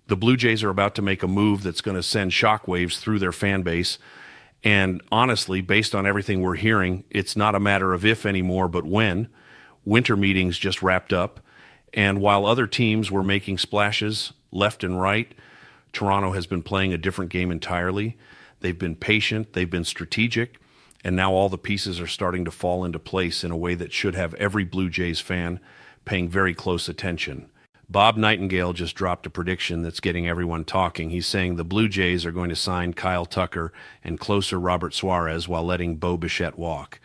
The Blue Jays are about to make a move that's going to send shockwaves through their fan base. And honestly, based on everything we're hearing, it's not a matter of if anymore, but when. Winter meetings just wrapped up. And while other teams were making splashes left and right, Toronto has been playing a different game entirely. They've been patient, they've been strategic, and now all the pieces are starting to fall into place in a way that should have every Blue Jays fan paying very close attention. Bob Nightengale just dropped a prediction that's getting everyone talking. He's saying the Blue Jays are going to sign Kyle Tucker and closer Robert Suarez while letting Bo Bichette walk.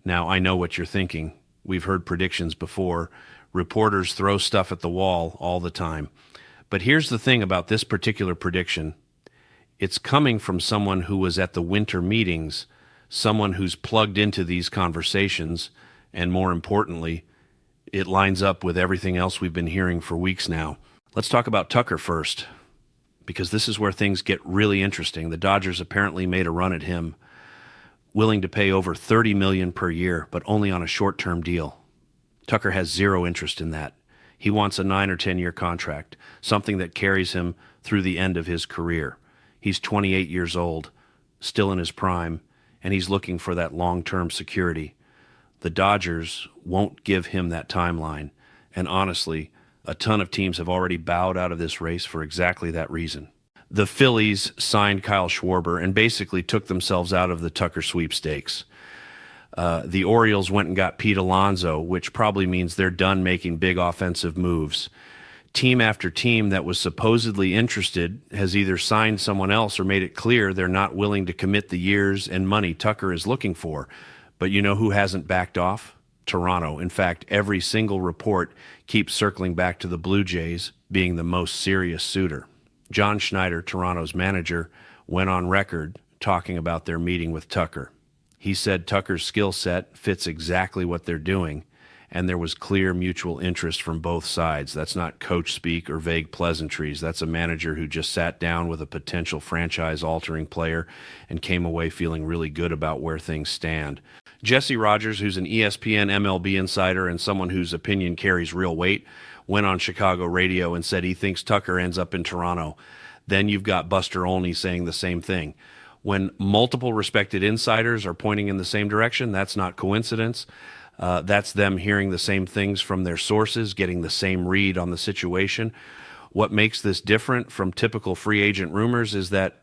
Now, I know what you're thinking. We've heard predictions before. Reporters throw stuff at the wall all the time. But here's the thing about this particular prediction. It's coming from someone who was at the winter meetings, someone who's plugged into these conversations, and more importantly, it lines up with everything else we've been hearing for weeks now. Let's talk about Tucker first, because this is where things get really interesting. The Dodgers apparently made a run at him, willing to pay over $30 million per year, but only on a short-term deal. Tucker has zero interest in that. He wants a 9 or 10-year contract, something that carries him through the end of his career. He's 28 years old, still in his prime, and he's looking for that long-term security. The Dodgers won't give him that timeline, and honestly, a ton of teams have already bowed out of this race for exactly that reason. The Phillies signed Kyle Schwarber and basically took themselves out of the Tucker sweepstakes. The Orioles went and got Pete Alonso, which probably means they're done making big offensive moves. Team after team that was supposedly interested has either signed someone else or made it clear they're not willing to commit the years and money Tucker is looking for. But you know who hasn't backed off? Toronto. In fact, every single report keeps circling back to the Blue Jays being the most serious suitor. John Schneider, Toronto's manager, went on record talking about their meeting with Tucker. He said Tucker's skill set fits exactly what they're doing, and there was clear mutual interest from both sides. That's not coach speak or vague pleasantries. That's a manager who just sat down with a potential franchise-altering player and came away feeling really good about where things stand. Jesse Rogers, who's an ESPN MLB insider and someone whose opinion carries real weight, went on Chicago radio and said he thinks Tucker ends up in Toronto. Then you've got Buster Olney saying the same thing. When multiple respected insiders are pointing in the same direction, that's not coincidence. That's them hearing the same things from their sources, getting the same read on the situation. What makes this different from typical free agent rumors is that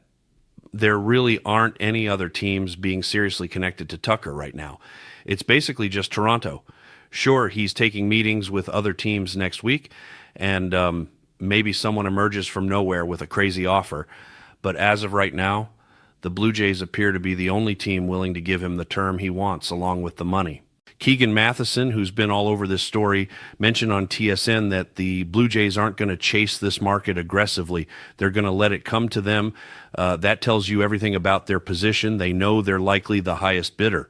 there really aren't any other teams being seriously connected to Tucker right now. It's basically just Toronto. Sure, he's taking meetings with other teams next week, and maybe someone emerges from nowhere with a crazy offer. But as of right now, the Blue Jays appear to be the only team willing to give him the term he wants along with the money. Keegan Matheson, who's been all over this story, mentioned on TSN that the Blue Jays aren't going to chase this market aggressively. They're going to let it come to them. That tells you everything about their position. They know they're likely the highest bidder.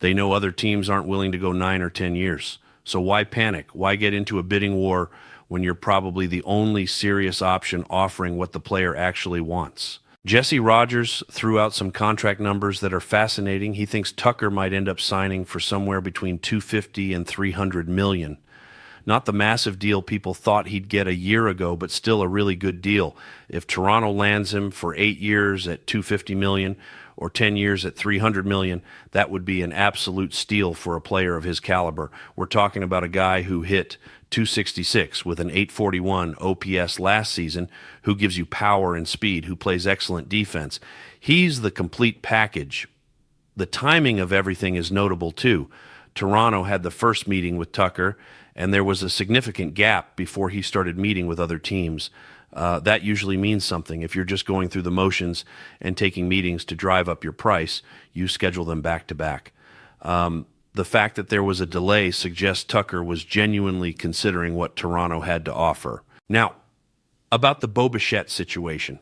They know other teams aren't willing to go 9 or 10 years. So why panic? Why get into a bidding war when you're probably the only serious option offering what the player actually wants? Jesse Rogers threw out some contract numbers that are fascinating. He thinks Tucker might end up signing for somewhere between $250 and $300 million. Not the massive deal people thought he'd get a year ago, but still a really good deal. If Toronto lands him for 8 years at $250 million or 10 years at $300 million, that would be an absolute steal for a player of his caliber. We're talking about a guy who hit .266 with an .841 OPS last season, who gives you power and speed, who plays excellent defense. He's the complete package. The timing of everything is notable too. Toronto had the first meeting with Tucker, and there was a significant gap before he started meeting with other teams. That usually means something. If you're just going through the motions and taking meetings to drive up your price, you schedule them back to back. The fact that there was a delay suggests Tucker was genuinely considering what Toronto had to offer. Now, about the Bo Bichette situation.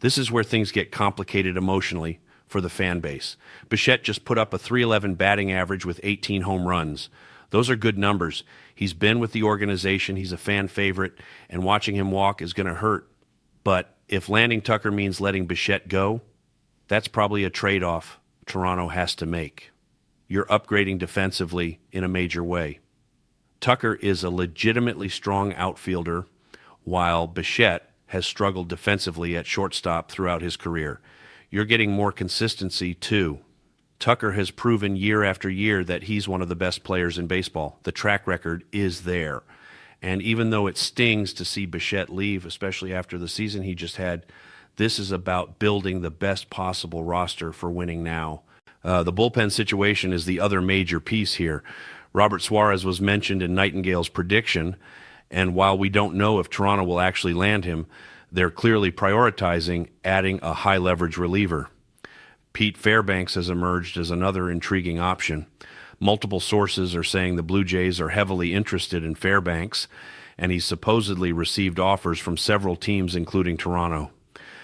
This is where things get complicated emotionally for the fan base. Bichette just put up a .311 batting average with 18 home runs. Those are good numbers. He's been with the organization. He's a fan favorite, and watching him walk is going to hurt. But if landing Tucker means letting Bichette go, that's probably a trade-off Toronto has to make. You're upgrading defensively in a major way. Tucker is a legitimately strong outfielder, while Bichette has struggled defensively at shortstop throughout his career. You're getting more consistency, too. Tucker has proven year after year that he's one of the best players in baseball. The track record is there. And even though it stings to see Bichette leave, especially after the season he just had, this is about building the best possible roster for winning now. The bullpen situation is the other major piece here. Robert Suarez was mentioned in Nightengale's prediction, and while we don't know if Toronto will actually land him, they're clearly prioritizing adding a high-leverage reliever. Pete Fairbanks has emerged as another intriguing option. Multiple sources are saying the Blue Jays are heavily interested in Fairbanks, and he's supposedly received offers from several teams, including Toronto.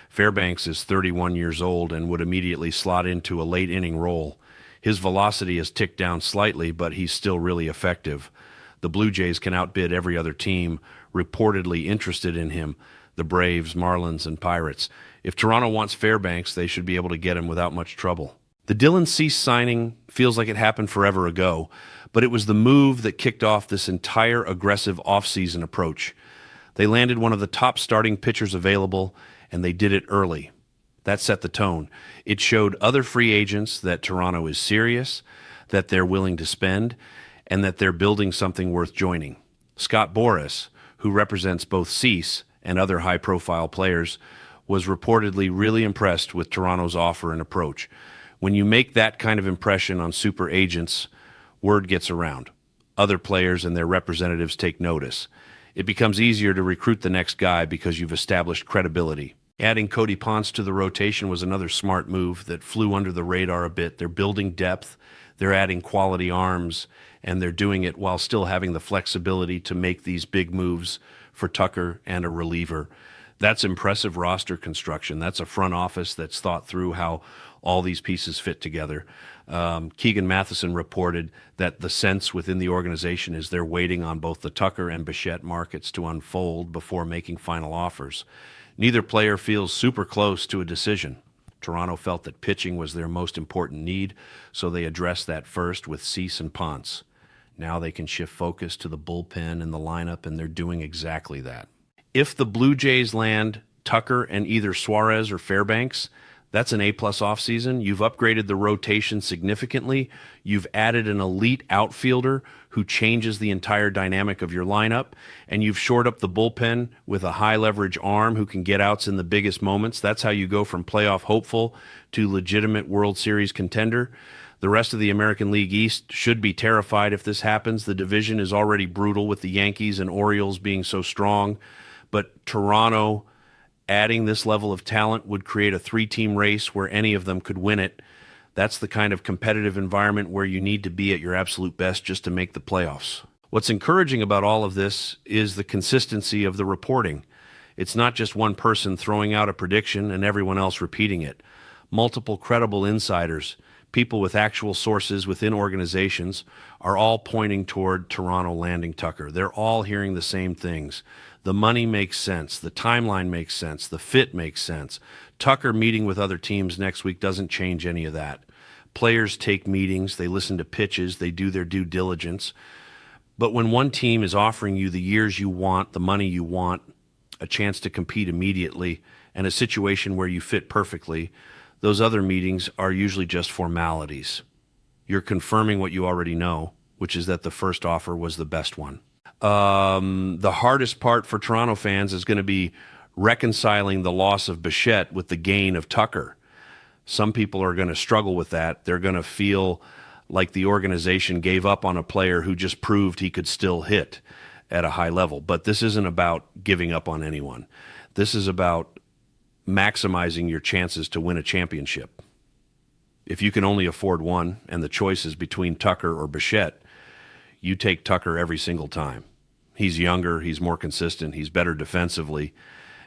Fairbanks is 31 years old and would immediately slot into a late-inning role. His velocity has ticked down slightly, but he's still really effective. The Blue Jays can outbid every other team reportedly interested in him, the Braves, Marlins, and Pirates. If Toronto wants Fairbanks, they should be able to get him without much trouble. The Dylan Cease signing feels like it happened forever ago, but it was the move that kicked off this entire aggressive offseason approach. They landed one of the top starting pitchers available, and they did it early. That set the tone. It showed other free agents that Toronto is serious, that they're willing to spend, and that they're building something worth joining. Scott Boras, who represents both Cease and other high-profile players, was reportedly really impressed with Toronto's offer and approach. When you make that kind of impression on super agents, word gets around. Other players and their representatives take notice. It becomes easier to recruit the next guy because you've established credibility. Adding Cody Ponce to the rotation was another smart move that flew under the radar a bit. They're building depth, they're adding quality arms, and they're doing it while still having the flexibility to make these big moves for Tucker and a reliever. That's impressive roster construction. That's a front office that's thought through how all these pieces fit together. Keegan Matheson reported that the sense within the organization is they're waiting on both the Tucker and Bichette markets to unfold before making final offers. Neither player feels super close to a decision. Toronto felt that pitching was their most important need, so they addressed that first with Cease and Ponce. Now they can shift focus to the bullpen and the lineup, and they're doing exactly that. If the Blue Jays land Tucker and either Suarez or Fairbanks, that's an A-plus offseason. You've upgraded the rotation significantly. You've added an elite outfielder who changes the entire dynamic of your lineup, and you've shored up the bullpen with a high-leverage arm who can get outs in the biggest moments. That's how you go from playoff hopeful to legitimate World Series contender. The rest of the American League East should be terrified if this happens. The division is already brutal with the Yankees and Orioles being so strong, but Toronto adding this level of talent would create a three-team race where any of them could win it. That's the kind of competitive environment where you need to be at your absolute best just to make the playoffs. What's encouraging about all of this is the consistency of the reporting. It's not just one person throwing out a prediction and everyone else repeating it. Multiple credible insiders, people with actual sources within organizations, are all pointing toward Toronto landing Tucker. They're all hearing the same things. The money makes sense. The timeline makes sense. The fit makes sense. Tucker meeting with other teams next week doesn't change any of that. Players take meetings. They listen to pitches. They do their due diligence. But when one team is offering you the years you want, the money you want, a chance to compete immediately, and a situation where you fit perfectly, those other meetings are usually just formalities. You're confirming what you already know, which is that the first offer was the best one. The hardest part for Toronto fans is going to be reconciling the loss of Bichette with the gain of Tucker. Some people are going to struggle with that. They're going to feel like the organization gave up on a player who just proved he could still hit at a high level. But this isn't about giving up on anyone. This is about maximizing your chances to win a championship. If you can only afford one and the choice is between Tucker or Bichette, you take Tucker every single time. He's younger, he's more consistent, he's better defensively,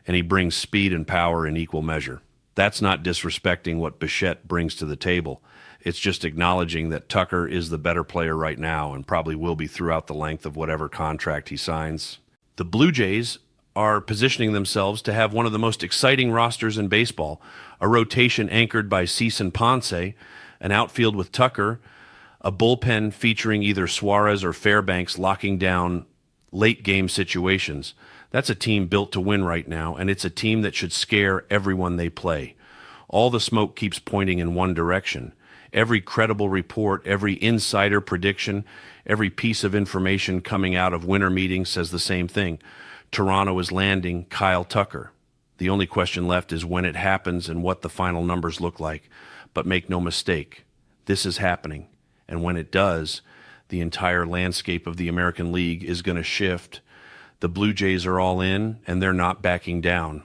and he brings speed and power in equal measure. That's not disrespecting what Bichette brings to the table. It's just acknowledging that Tucker is the better player right now and probably will be throughout the length of whatever contract he signs. The Blue Jays are positioning themselves to have one of the most exciting rosters in baseball, a rotation anchored by Cease and Ponce, an outfield with Tucker, a bullpen featuring either Suarez or Fairbanks locking down late-game situations. That's a team built to win right now, and it's a team that should scare everyone they play. All the smoke keeps pointing in one direction. Every credible report, every insider prediction, every piece of information coming out of winter meetings says the same thing. Toronto is landing Kyle Tucker. The only question left is when it happens and what the final numbers look like. But make no mistake, this is happening. And when it does, the entire landscape of the American League is going to shift. The Blue Jays are all in, and they're not backing down.